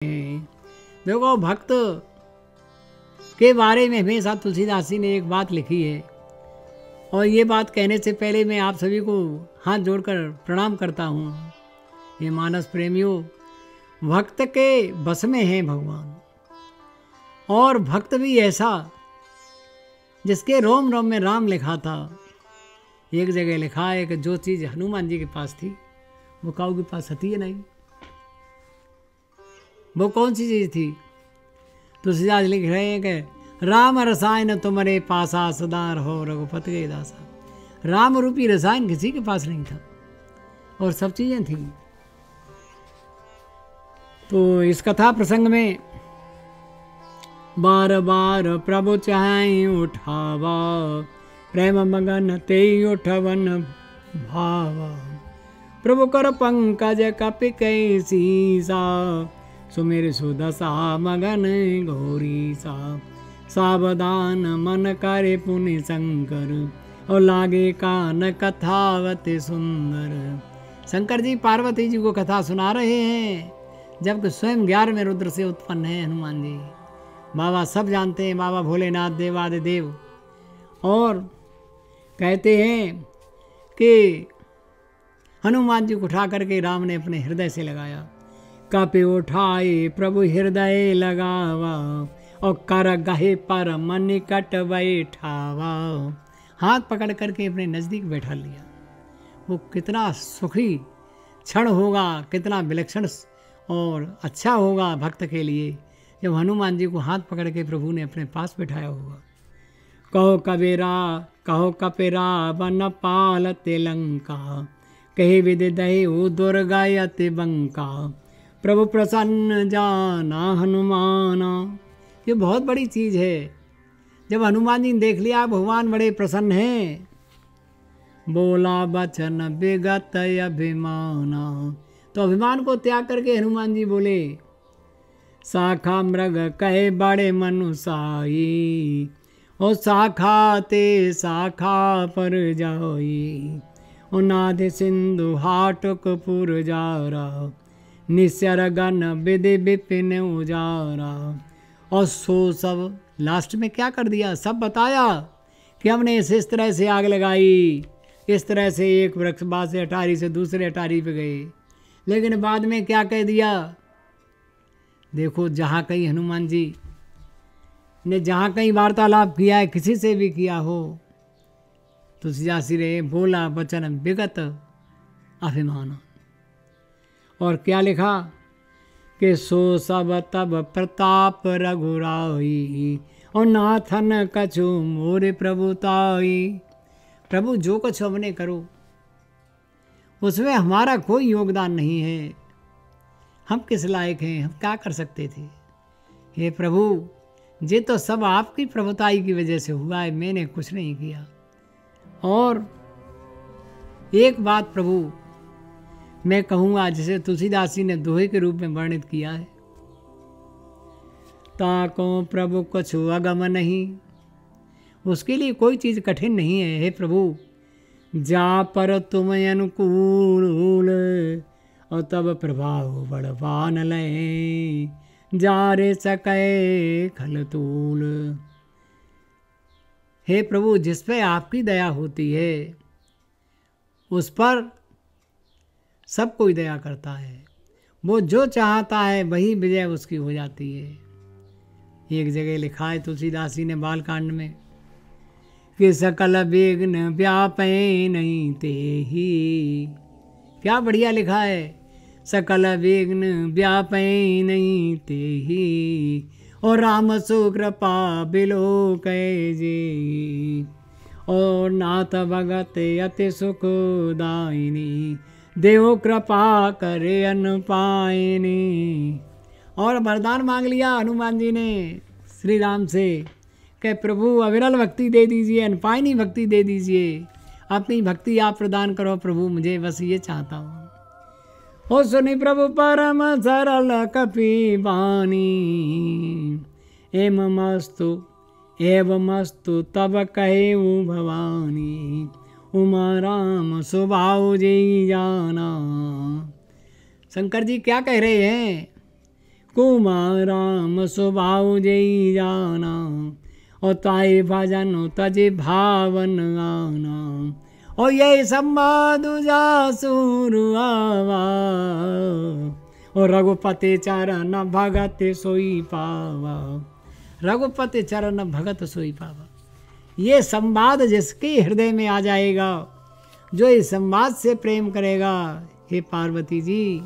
देखो, भक्त के बारे में हमेशा तुलसीदास जी ने एक बात लिखी है, और ये बात कहने से पहले मैं आप सभी को हाथ जोड़कर प्रणाम करता हूँ। ये मानस प्रेमियों, भक्त के बस में है भगवान, और भक्त भी ऐसा जिसके रोम रोम में राम लिखा था। एक जगह लिखा है कि जो चीज़ हनुमान जी के पास थी वो काऊ के पास हती है नहीं। वो कौन सी चीज़ थी? तुलसीदास लिख रहे हैं कि राम रसायन तुम्हारे पासा सदा रहो रघुपति के दासा। राम रूपी रसायन किसी के पास नहीं था, और सब चीज़ें थी। तो इस कथा प्रसंग में बार बार प्रभु चाहे उठावा, प्रेम मगन ते उठवन भावा। प्रभु कर पंकज कपि कै सीसा, सुमेर सुदशा मगन गौरी सा। सावधान मन करे पुण्य शंकर, और लागे कान कथावत सुंदर। शंकर जी पार्वती जी को कथा सुना रहे हैं, जबकि स्वयं 11वें रुद्र से उत्पन्न है हनुमान जी। बाबा सब जानते हैं, बाबा भोलेनाथ देवादिदेव। और कहते हैं कि हनुमान जी को उठा करके राम ने अपने हृदय से लगाया। कपि उठाए प्रभु हृदय लगावा, और कर गहे पर मन निकट बैठावा। हाथ पकड़ करके अपने नज़दीक बैठा लिया। वो कितना सुखी क्षण होगा, कितना विलक्षण और अच्छा होगा भक्त के लिए, जब हनुमान जी को हाथ पकड़ के प्रभु ने अपने पास बैठाया होगा। कहो कबीरा कहो कपिरा वन पाल तेलंका, कहे विदि दही दुर्गा अति बंका। प्रभु प्रसन्न जाना हनुमाना। ये बहुत बड़ी चीज़ है। जब हनुमान जी ने देख लिया भगवान बड़े प्रसन्न हैं, बोला बचन विगत अभिमाना। तो अभिमान को त्याग करके हनुमान जी बोले, शाखा मृग कहे बड़े मनुसाई, और शाखा ते शाखा पर जाई। और नाद सिंधु हाटक पुर जारा, निस्यर गन विधि विपिन उजारा। और सो सब लास्ट में क्या कर दिया, सब बताया कि हमने इस तरह से आग लगाई, इस तरह से एक वृक्ष बाद से अटारी से दूसरे अटारी पे गए। लेकिन बाद में क्या कह दिया? देखो, जहाँ कहीं हनुमान जी ने जहाँ कहीं वार्तालाप किया है, किसी से भी किया हो, तुलसीदास जी रे बोला वचन विगत अभिमान। और क्या लिखा कि सो सब तब प्रताप रघुराई, और नाथन कछु मोरे प्रभुताई। प्रभु जो कुछ हमने करो उसमें हमारा कोई योगदान नहीं है। हम किस लायक हैं, हम क्या कर सकते थे? हे प्रभु, ये तो सब आपकी प्रभुताई की वजह से हुआ है, मैंने कुछ नहीं किया। और एक बात प्रभु मैं कहूँगा, जिसे तुलसीदास जी ने दोहे के रूप में वर्णित किया है, ताको प्रभु कुछ अगम नहीं। उसके लिए कोई चीज़ कठिन नहीं है। हे प्रभु, जा पर तुम अनुकूल, और तब प्रभाव बड़वान लय, जा रे सके खलतूल। हे प्रभु, जिस पे आपकी दया होती है उस पर सब कोई दया करता है। वो जो चाहता है वही विजय उसकी हो जाती है। एक जगह लिखा है तुलसीदास जी ने बालकांड में कि सकल विघ्न व्यापे नहीं ते ही। क्या बढ़िया लिखा है, सकल विघ्न व्यापे नहीं ते ही, और राम सुकृपा बिलो कै जी। और नाथ भगत अति सुख दायिनी, देव कृपा करे अन पायनी। और वरदान मांग लिया हनुमान जी ने श्री राम से कि प्रभु अविरल भक्ति दे दीजिए, अनपायनी भक्ति दे दीजिए, अपनी भक्ति आप प्रदान करो प्रभु, मुझे बस ये चाहता हूँ। ओ सुनी प्रभु परम सरल कपि बानी, एवमस्तु तब कहे भवानी, उमा राम सुभाव जी जाना। शंकर जी क्या कह रहे हैं? कुमाराम स्वभाव जय जाना, और ताए भजन तजे भावन आना, और ये संवाद जासुर आवा, और रघुपति चरण भगत सोई पावा, रघुपति चरण भगत सोई पावा। ये संवाद जिसके हृदय में आ जाएगा, जो इस संवाद से प्रेम करेगा, हे पार्वती जी,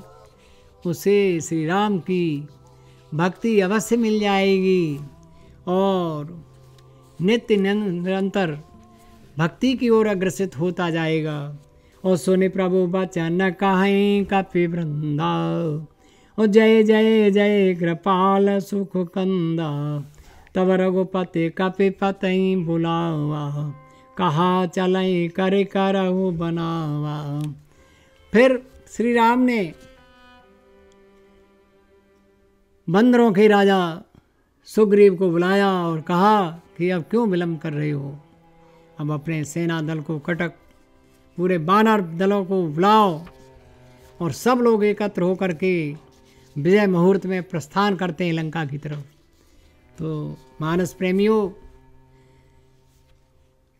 उसे श्री राम की भक्ति अवश्य मिल जाएगी और नित्य निरंतर भक्ति की ओर अग्रसित होता जाएगा। और सुने प्रभु वचन कहीं कपि वृंदा, और जय जय जय कृपाल सुख कंदा, तब रघुपति कपि पतई बुलावा, कहा चलई कर करहु बनावा। फिर श्री राम ने बंदरों के राजा सुग्रीव को बुलाया और कहा कि अब क्यों विलम्ब कर रहे हो, अब अपने सेना दल को कटक पूरे वानर दलों को बुलाओ, और सब लोग एकत्र होकर के विजय मुहूर्त में प्रस्थान करते हैं लंका की तरफ। तो मानस प्रेमियों,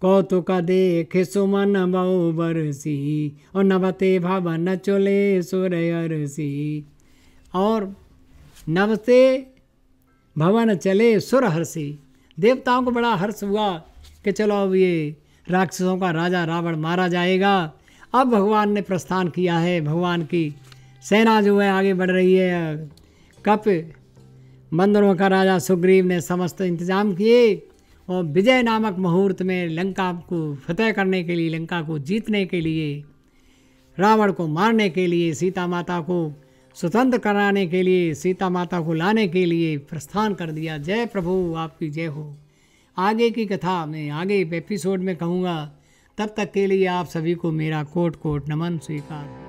कौतुक देख सुमन बहु बरसी, और नवते भवन चले सुर अरसी, और नवते भवन चले सुर हर्षी। देवताओं को बड़ा हर्ष हुआ कि चलो अब ये राक्षसों का राजा रावण मारा जाएगा। अब भगवान ने प्रस्थान किया है, भगवान की सेना जो है आगे बढ़ रही है। कप बंदरों का राजा सुग्रीव ने समस्त इंतजाम किए और विजय नामक मुहूर्त में लंका को फतेह करने के लिए, लंका को जीतने के लिए, रावण को मारने के लिए, सीता माता को स्वतंत्र कराने के लिए, सीता माता को लाने के लिए प्रस्थान कर दिया। जय प्रभु, आपकी जय हो। आगे की कथा मैं आगे एपिसोड में कहूँगा। तब तक के लिए आप सभी को मेरा कोट कोट नमन स्वीकार।